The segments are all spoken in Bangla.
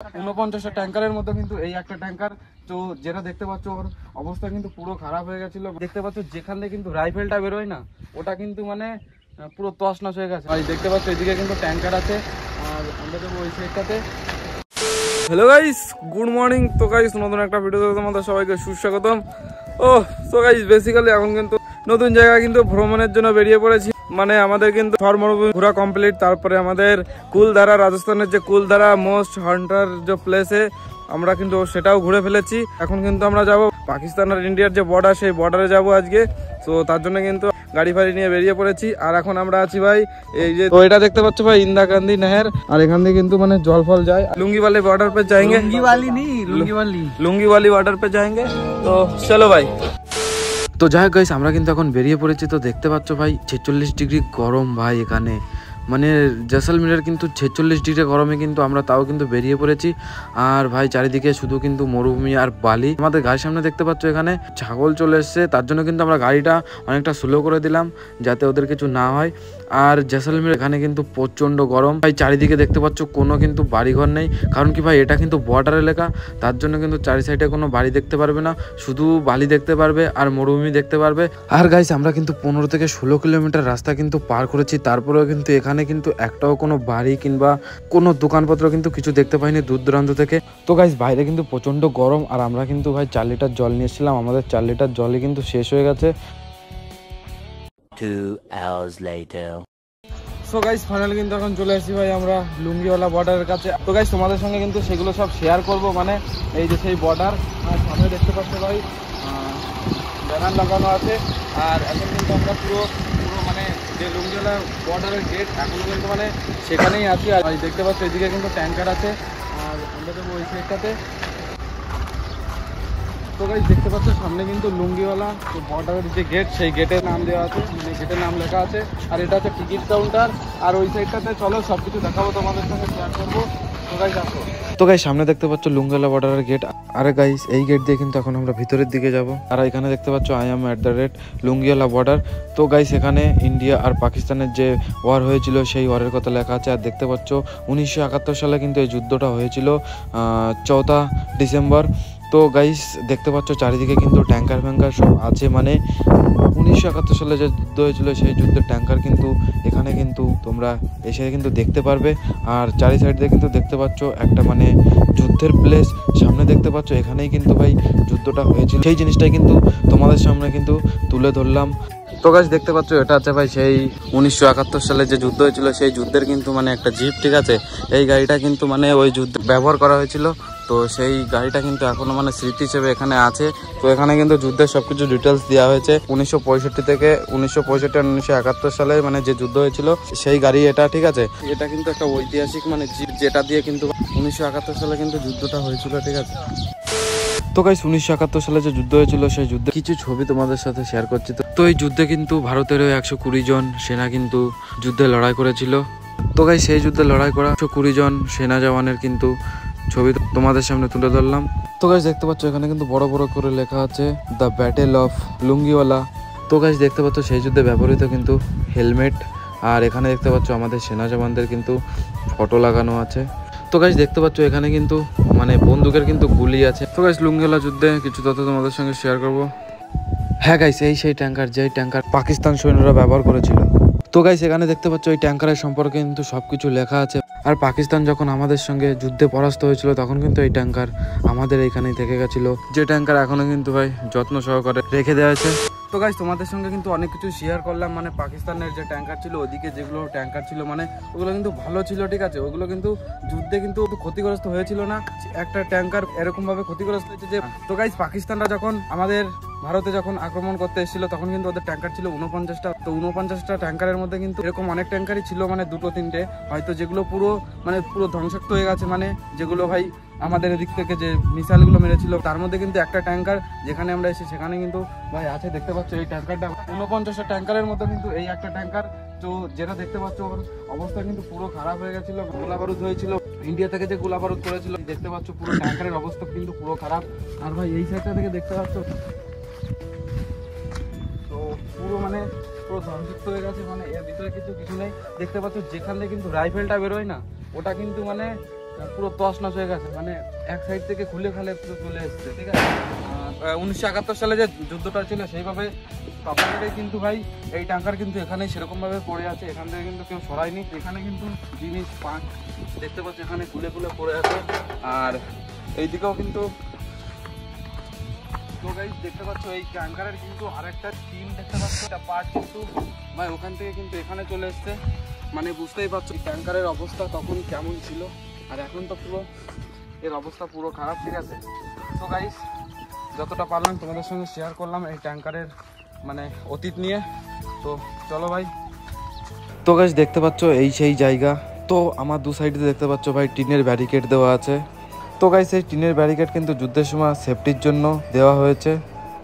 49টা ট্যাঙ্কারের মধ্যে কিন্তু এই একটা ট্যাঙ্কার, তো যেটা দেখতে পাচ্ছ ওর অবস্থা কিন্তু পুরো খারাপ হয়ে গেছিল। দেখতে পাচ্ছ যেখান থেকে কিন্তু রাইফেলটা বেরোয় না, ওটা কিন্তু মানে পুরো তছনছ হয়ে গেছে। আর দেখতে পাচ্ছ এদিকে কিন্তু ট্যাঙ্কার আছে, আর আমরা যাবো ওই সাইডটাতে। Hello guys, good morning. তো গাইস নতুন একটা ভিডিওতে তোমাদের সবাইকে সুস্বাগতম। তো গাইস বেসিক্যালি এখন কিন্তু নতুন জায়গায় কিন্তু ভ্রমণের জন্য বেরিয়ে পড়েছি। মানে আমাদের কিন্তু থর মরুভূমি ঘোরা কমপ্লিট, তারপরে আমাদের কুলধারা, রাজস্থানের যে কুলধারা মোস্ট হান্টার যে প্লেসে আমরা কিন্তু সেটাও ঘুরে ফেলেছি। এখন কিন্তু আমরা যাব পাকিস্তান আর ইন্ডিয়ার যে বর্ডার, সেই বর্ডারে যাব আজকে। তো তার জন্য কিন্তু গাড়ি ফাড়ি নিয়ে বেরিয়ে পড়েছি। আর এখন আমরা আছি ভাই এই যে, তো এটা দেখতে পাচ্ছ ভাই ইন্দিরা গান্ধী নেহের, আর এখান থেকে কিন্তু মানে জল ফল যায়। লুঙ্গিওয়ালি বর্ডার पे जाएंगे, লুঙ্গিওয়ালি বর্ডার पे जाएंगे। তো চলো ভাই। তো যাই হোক গাইস, আমরা কিন্তু এখন বেরিয়ে পড়েছি। তো দেখতে পাচ্ছ ভাই 46 ডিগ্রি গরম ভাই এখানে, মানে জয়সলমীরের কিন্তু 46 ডিগ্রি গরমে কিন্তু আমরা তাও কিন্তু বেরিয়ে পড়েছি। আর ভাই চারিদিকে শুধু কিন্তু মরুভূমি আর বালি। আমাদের গাড়ির সামনে দেখতে পাচ্ছ এখানে ছাগল চলে এসছে, তার জন্য কিন্তু আমরা গাড়িটা অনেকটা স্লো করে দিলাম যাতে ওদের কিছু না হয়। আর জয়সলমীর এখানে কিন্তু প্রচন্ড গরম ভাই, চারিদিকে দেখতে পাচ্ছ কোনো কিন্তু বাড়িঘর নেই। কারণ কি ভাই এটা কিন্তু বর্ডার এলাকা, তার জন্য কিন্তু চারি সাইডে কোনো বাড়ি দেখতে পারবে না, শুধু বালি দেখতে পারবে আর মরুভূমি দেখতে পারবে। আর গাইস আমরা কিন্তু 15 থেকে 16 কিলোমিটার রাস্তা কিন্তু পার করেছি, তারপরেও কিন্তু এখানে কিন্তু একটাও কোনো বাড়ি কিংবা কোনো দোকানপত্র কিন্তু কিছু দেখতে পাইনি দূর দূরান্ত থেকে। তো গাইস বাইরে কিন্তু প্রচন্ড গরম, আর আমরা কিন্তু ভাই 4 লিটার জল নিয়েছিলাম, আমাদের 4 লিটার জলই কিন্তু শেষ হয়ে গেছে। 2 hours later. So guys finally কিন্তু এখন চলে আসছি ভাই আমরা লুঙ্গিওয়ালা বর্ডারের কাছে। তো গাইস তোমাদের সঙ্গে কিন্তু সেগুলো সব শেয়ার করব, মানে এই যে সেই বর্ডার, আর সামনে দেখতে পাচ্ছ ভাই ব্যানার লাগানো আছে। আর এখন কিন্তু আমরা পুরো মানে যে লুঙ্গিওয়ালা বর্ডারের গেট এখনো কিন্তু মানে সেখানেই আছি। আর দেখতে পাচ্ছ এদিকে কিন্তু ট্যাঙ্কার আছে, আর আমরা যাবো ওই সাইডটাতে। তো গাইস দেখতে পাচ্ছ সামনে কিন্তু লুঙ্গিওয়ালা বর্ডারের যে গেট, সেই গেটের নাম দেওয়া আছে, মানে গেটের নাম লেখা আছে। আর এটা হচ্ছে টিকিট কাউন্টার, আর ওই সাইডটাতে চলো সবকিছু দেখাবো, তোমাদের সঙ্গে শেয়ার করবো। তো গাইস সামনে দেখতে পাচ্ছ লুঙ্গিওয়ালা বর্ডারের গেট। আরে গাইস এই গেট দিয়ে কিন্তু এখন আমরা ভিতরের দিকে যাব। আর এখানে দেখতে পাচ্ছ IAM@ লুঙ্গিওয়ালা বর্ডার। তো গাইস এখানে ইন্ডিয়া আর পাকিস্তানের যে ওয়ার হয়েছিল সেই ওয়ারের কথা লেখা আছে। আর দেখতে পাচ্ছ 1971 সালে কিন্তু এই যুদ্ধটা হয়েছিল 14 ডিসেম্বর। তো গাইস দেখতে পাচ্ছ চারিদিকে কিন্তু ট্যাঙ্কার ফ্যাঙ্কার সব আছে, মানে 1971 সালে যে যুদ্ধ হয়েছিল সেই যুদ্ধের ট্যাঙ্কার কিন্তু এখানে কিন্তু তোমরা এসে কিন্তু দেখতে পারবে। আর চারি সাইড দিয়ে কিন্তু দেখতে পাচ্ছ একটা মানে যুদ্ধের প্লেস, সামনে দেখতে পাচ্ছ এখানেই কিন্তু ভাই যুদ্ধটা হয়েছিল, সেই জিনিসটাই কিন্তু তোমাদের সামনে কিন্তু তুলে ধরলাম। তো গাইস দেখতে পাচ্ছ এটা আছে ভাই সেই 1971 সালে যে যুদ্ধ হয়েছিল সেই যুদ্ধের কিন্তু মানে একটা জিপ, ঠিক আছে। এই গাড়িটা কিন্তু মানে ওই যুদ্ধে ব্যবহার করা হয়েছিল, তো সেই গাড়িটা কিন্তু এখনো মানে স্মৃতি হিসেবে এখানে আছে। তো এখানে কিন্তু যুদ্ধের সবকিছু ডিটেলস দেওয়া হয়েছে 1965 থেকে 1965 আর 1971 সালে মানে যে যুদ্ধ হয়েছিল সেই গাড়ি এটা, ঠিক আছে। এটা কিন্তু একটা ঐতিহাসিক মানে জিপ, যেটা দিয়ে কিন্তু 1971 সালে কিন্তু যুদ্ধটা হয়েছিল, ঠিক আছে। তো গাইস 1971 সালে যে যুদ্ধ হয়েছিল সেই যুদ্ধে কিছু ছবি তোমাদের সাথে শেয়ার করছি। তো এই যুদ্ধে কিন্তু ভারতের 120 জন সেনা কিন্তু যুদ্ধে লড়াই করেছিল। তো গাইস সেই যুদ্ধে লড়াই করা 120 জন সেনা জওয়ানের কিন্তু ছবি তোমাদের সামনে তুলে ধরলাম। তো গাইস দেখতে পাচ্ছ এখানে কিন্তু বড় বড় করে লেখা আছে দ্য ব্যাটেল অফ লুঙ্গিওয়ালা। তো গাইস দেখতে পাচ্ছ সেই যুদ্ধে ব্যবহৃত কিন্তু হেলমেট, আর এখানে দেখতে পাচ্ছ আমাদের সেনা জওয়ানদের কিন্তু ফটো লাগানো আছে। তো গাইস দেখতে পাচ্ছ এখানে কিন্তু মানে বন্দুকের কিন্তু গুলি আছে। তো গাইস লুঙ্গিওয়ালা যুদ্ধে কিছু তথ্য তোমাদের সঙ্গে শেয়ার করব। হ্যাঁ গাইস এই সেই ট্যাঙ্কার, যেই ট্যাঙ্কার পাকিস্তান সৈন্যরা ব্যবহার করেছিল। তো গাইস এখানে দেখতে পাচ্ছ এই ট্যাঙ্কারের সম্পর্কে কিন্তু সবকিছু লেখা আছে। আর পাকিস্তান যখন আমাদের সঙ্গে যুদ্ধে পরাস্ত হয়েছিল তখন কিন্তু এই ট্যাঙ্কার আমাদের এইখানেই থেকে গেছিল, যে ট্যাঙ্কার এখনো কিন্তু ভাই যত্ন সহকারে রেখে দেওয়া হয়েছে। তো গাইস তোমাদের সঙ্গে কিন্তু অনেক কিছু শেয়ার করলাম, মানে পাকিস্তানের যে ট্যাঙ্কার ছিল, ওদিকে যেগুলো ট্যাঙ্কার ছিল মানে ওগুলো কিন্তু ভালো ছিল, ঠিক আছে। ওগুলো কিন্তু যুদ্ধে কিন্তু ক্ষতিগ্রস্ত হয়েছিল না। একটা ট্যাঙ্কার এরকম ভাবে ক্ষতিগ্রস্ত হয়েছে যে, তো গাইস পাকিস্তানরা যখন আমাদের ভারতে যখন আক্রমণ করতে এসেছিল তখন কিন্তু ওদের ট্যাঙ্কার ছিল 49টা। তো 49টা ট্যাঙ্কারের মধ্যে কিন্তু এরকম অনেক ট্যাঙ্কারই ছিল, মানে 2-3টে হয়তো যেগুলো পুরো ধ্বংসাত্ম হয়ে গেছে, মানে যেগুলো ভাই আমাদের এদিক থেকে যে মিসাইলগুলো মেরেছিল। তার মধ্যে কিন্তু একটা ট্যাঙ্কার যেখানে আমরা এসে সেখানে কিন্তু ভাই আছে, দেখতে পাচ্ছ এই ট্যাঙ্কারটা 49টা ট্যাঙ্কারের মধ্যে কিন্তু এই একটা ট্যাঙ্কার। তো যেটা দেখতে পাচ্ছ ওর অবস্থা কিন্তু পুরো খারাপ হয়ে গেছিল, গোলা বারুদ হয়েছিল ইন্ডিয়া থেকে যে গোলা বারুদ করেছিল। দেখতে পাচ্ছ পুরো ট্যাঙ্কারের অবস্থা কিন্তু পুরো খারাপ। আর ভাই এই সাইডটা থেকে দেখতে পাচ্ছ তো পুরো মানে পুরো ধ্বংসযুক্ত হয়ে গেছে, মানে এর ভিতরে কিছু নেই। দেখতে পাচ্ছ যেখান থেকে কিন্তু রাইফেলটা বেরোয় না, ওটা কিন্তু মানে পুরো তছনছ হয়ে গেছে, মানে এক সাইড থেকে খুলে খালে পুরো চলে এসছে। ঠিক আছে, 1971 সালে যে যুদ্ধটা ছিল সেইভাবে তখনকারই কিন্তু ভাই এই ট্যাঙ্কার কিন্তু এখানেই সেরকমভাবে পড়ে আছে, এখান থেকে কিন্তু কেউ সরায়নি। এখানে কিন্তু জিনিস পাঁচ দেখতে পাচ্ছি এখানে খুলে খুলে পড়ে আছে, আর এইদিকেও কিন্তু তো গাইস দেখতে পাচ্ছ এই ট্যাঙ্কারের কিন্তু আরেকটা টিম দেখতে পাচ্ছ, একটা পার্ট কিন্তু ভাই ওখান থেকে কিন্তু এখানে চলে এসছে। মানে বুঝতেই পারছো এই ট্যাঙ্কারের অবস্থা তখন কেমন ছিল, আর এখন তো পুরো এর অবস্থা পুরো খারাপ। ঠিক আছে, তো গাইস যতটা পারলাম তোমাদের সঙ্গে শেয়ার করলাম এই ট্যাঙ্কারের মানে অতীত নিয়ে। তো চলো ভাই। তো গাইস দেখতে পাচ্ছ এই সেই জায়গা, তো আমার দু সাইডে দেখতে পাচ্ছ ভাই টিনের ব্যারিকেড দেওয়া আছে। তো গাইস এই টিনের ব্যারিকেড কিন্তু যুদ্ধের সময় সেফটির জন্য দেওয়া হয়েছে।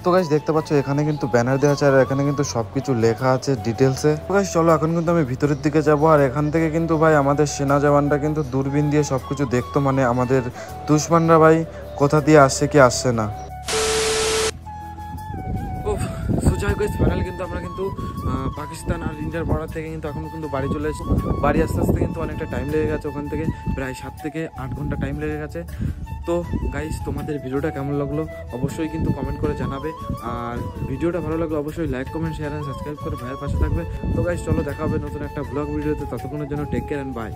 তো গাইস দেখতে পাচ্ছ এখানে কিন্তু ব্যানার দেওয়া আছে, আর এখানে কিন্তু সবকিছু লেখা আছে ডিটেলসে। তো গাইস চলো এখন কিন্তু আমি ভিতরের দিকে যাব, আর এখান থেকে কিন্তু ভাই আমাদের সেনা জওয়ানরা কিন্তু দূরবীন দিয়ে সবকিছু দেখতো, মানে আমাদের দুশমনরা ভাই কোথা দিয়ে আসছে কি আসছে না। যাই গাইস ফাইনাল কিন্তু আমরা কিন্তু পাকিস্তান আর ইন্ডিয়ার বর্ডার থেকে কিন্তু এখন কিন্তু বাড়ি চলে এসেছি। বাড়ি আস্তে আস্তে কিন্তু অনেকটা টাইম লেগে গেছে, ওখান থেকে প্রায় 7 থেকে 8 ঘন্টা টাইম লেগে গেছে। তো গাইস তোমাদের ভিডিওটা কেমন লাগলো অবশ্যই কিন্তু কমেন্ট করে জানাবে, আর ভিডিওটা ভালো লাগলে অবশ্যই like comment share and subscribe করে ভাইয়ের পাশে থাকবে। তো গাইস চলো দেখা হবে নতুন একটা ব্লগ ভিডিওতে, ততক্ষণের জন্য টেক কেয়ার এন্ড বাই।